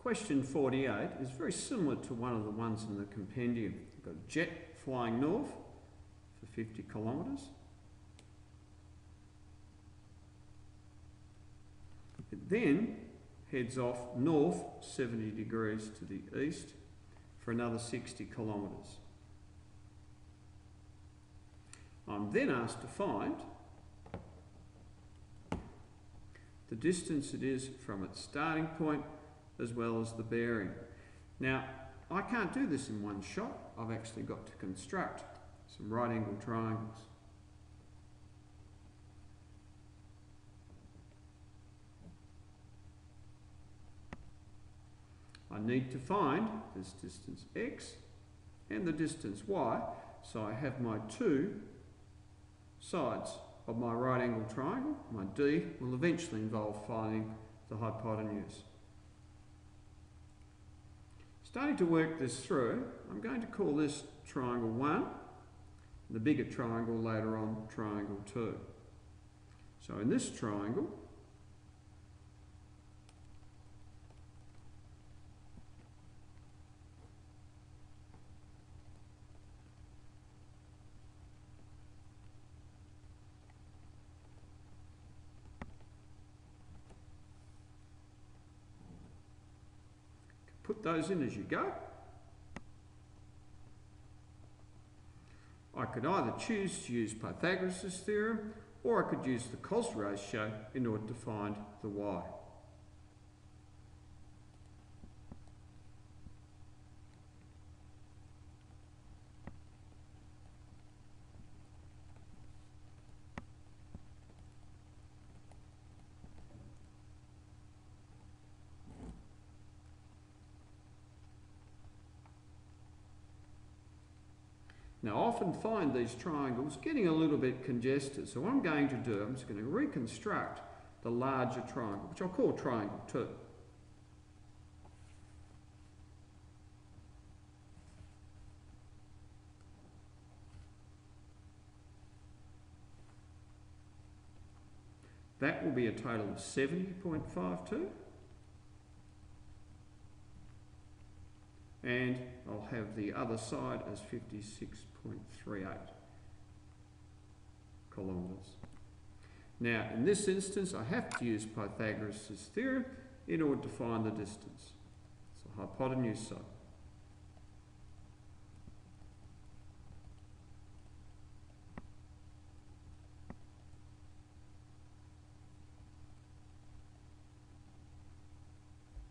Question 48 is very similar to one of the ones in the compendium. We've got a jet flying north for 50 kilometres. It then heads off north 70 degrees to the east for another 60 kilometres. I'm then asked to find the distance it is from its starting point as well as the bearing. Now, I can't do this in one shot. I've actually got to construct some right angle triangles. I need to find this distance x and the distance y, so I have my two sides of my right angle triangle. My D will eventually involve finding the hypotenuse. Starting to work this through, I'm going to call this triangle 1, the bigger triangle later on triangle 2. So in this triangle, put those in as you go. I could either choose to use Pythagoras' theorem, or I could use the cos ratio in order to find the y. Now, I often find these triangles getting a little bit congested, so what I'm going to do, I'm just going to reconstruct the larger triangle, which I'll call triangle 2. That will be a total of 70.52. And I'll have the other side as 56.38 kilometres. Now, in this instance, I have to use Pythagoras' theorem in order to find the distance. So hypotenuse side.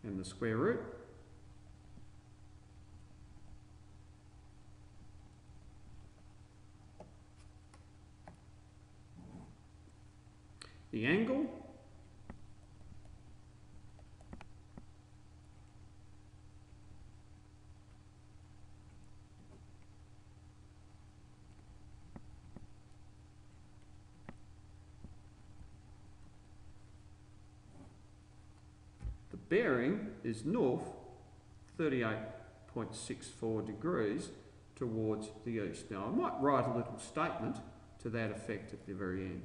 And the square root. The angle, the bearing is north 38.64 degrees towards the east. Now I might write a little statement to that effect at the very end.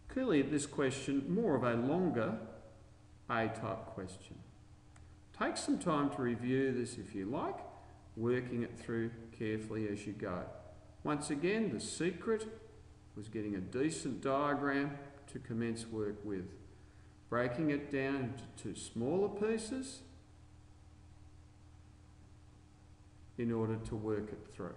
Clearly this question, more of a longer A-type question. Take some time to review this if you like, working it through carefully as you go. Once again, the secret was getting a decent diagram to commence work with, breaking it down into two smaller pieces in order to work it through.